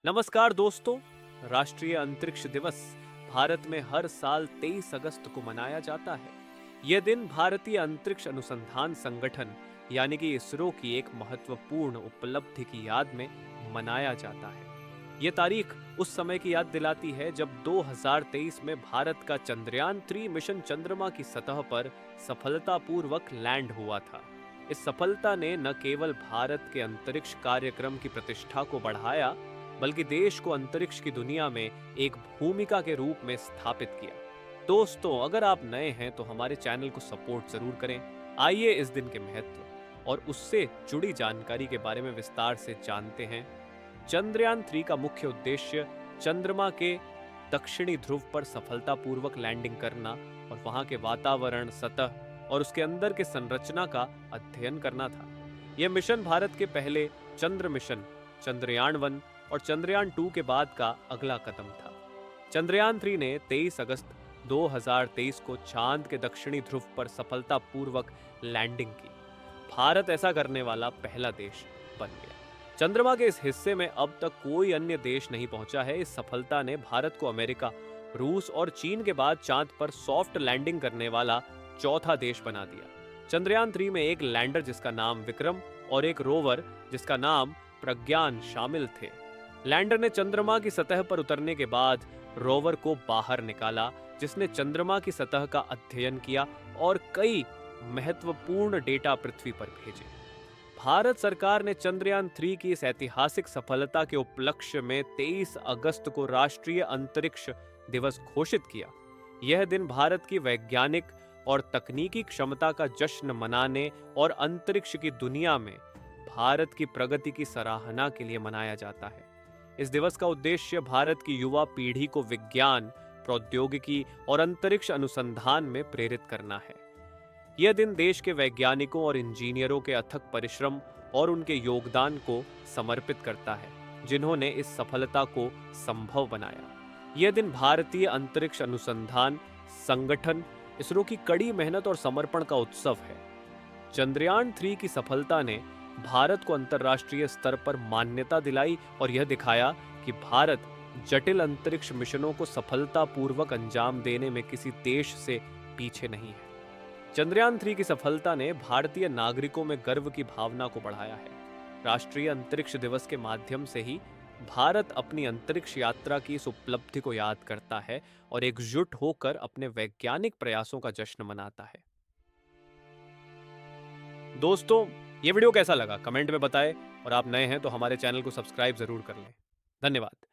नमस्कार दोस्तों। राष्ट्रीय अंतरिक्ष दिवस भारत में हर साल 23 अगस्त को मनाया जाता है। यह दिन भारतीय अंतरिक्ष अनुसंधान संगठन यानी कि इसरो की एक महत्वपूर्ण उपलब्धि की याद में मनाया जाता है। यह तारीख उस समय की याद दिलाती है जब 2023 में भारत का चंद्रयान 3 मिशन चंद्रमा की सतह पर सफलतापूर्वक लैंड हुआ था। इस सफलता ने न केवल भारत के अंतरिक्ष कार्यक्रम की प्रतिष्ठा को बढ़ाया, बल्कि देश को अंतरिक्ष की दुनिया में एक भूमिका के रूप में स्थापित किया। दोस्तों, अगर आप नए हैं तो हमारे चैनल को सपोर्ट जरूर करें। आइए इस दिन के महत्व और उससे जुड़ी जानकारी के बारे में विस्तार से जानते हैं। चंद्रयान 3 का मुख्य उद्देश्य चंद्रमा के दक्षिणी ध्रुव पर सफलतापूर्वक लैंडिंग करना और वहां के वातावरण, सतह और उसके अंदर के संरचना का अध्ययन करना था। यह मिशन भारत के पहले चंद्र मिशन चंद्रयान 1 और चंद्रयान 2 के बाद का अगला कदम था। चंद्रयान 3 ने 23 अगस्त 2023 को चांद के दक्षिणी ध्रुव पर सफलतापूर्वक लैंडिंग की। भारत ऐसा करने वाला पहला देश बन गया। चंद्रमा के इस हिस्से में अब तक कोई अन्य देश नहीं पहुंचा है। इस सफलता ने भारत को अमेरिका, रूस और चीन के बाद चांद पर सॉफ्ट लैंडिंग करने वाला चौथा देश बना दिया। चंद्रयान 3 में एक लैंडर जिसका नाम विक्रम और एक रोवर जिसका नाम प्रज्ञान शामिल थे। लैंडर ने चंद्रमा की सतह पर उतरने के बाद रोवर को बाहर निकाला, जिसने चंद्रमा की सतह का अध्ययन किया और कई महत्वपूर्ण डेटा पृथ्वी पर भेजे। भारत सरकार ने चंद्रयान 3 की इस ऐतिहासिक सफलता के उपलक्ष्य में 23 अगस्त को राष्ट्रीय अंतरिक्ष दिवस घोषित किया। यह दिन भारत की वैज्ञानिक और तकनीकी क्षमता का जश्न मनाने और अंतरिक्ष की दुनिया में भारत की प्रगति की सराहना के लिए मनाया जाता है। इस दिवस का उद्देश्य भारत की युवा पीढ़ी को विज्ञान, प्रौद्योगिकी और अंतरिक्ष अनुसंधान में प्रेरित करना है। यह दिन देश के वैज्ञानिकों और इंजीनियरों के अथक परिश्रम और उनके योगदान को समर्पित करता है, जिन्होंने इस सफलता को संभव बनाया। यह दिन भारतीय अंतरिक्ष अनुसंधान संगठन इसरो की कड़ी मेहनत और समर्पण का उत्सव है। चंद्रयान 3 की सफलता ने भारत को अंतर्राष्ट्रीय स्तर पर मान्यता दिलाई और यह दिखाया कि भारत जटिल अंतरिक्ष मिशनों को सफलतापूर्वक अंजाम देने में किसी देश से पीछे नहीं है। चंद्रयान 3 की सफलता ने भारतीय नागरिकों में गर्व की भावना को बढ़ाया है। राष्ट्रीय अंतरिक्ष दिवस के माध्यम से ही भारत अपनी अंतरिक्ष यात्रा की इस उपलब्धि को याद करता है और एकजुट होकर अपने वैज्ञानिक प्रयासों का जश्न मनाता है। दोस्तों, ये वीडियो कैसा लगा कमेंट में बताएं और आप नए हैं तो हमारे चैनल को सब्सक्राइब जरूर कर लें। धन्यवाद।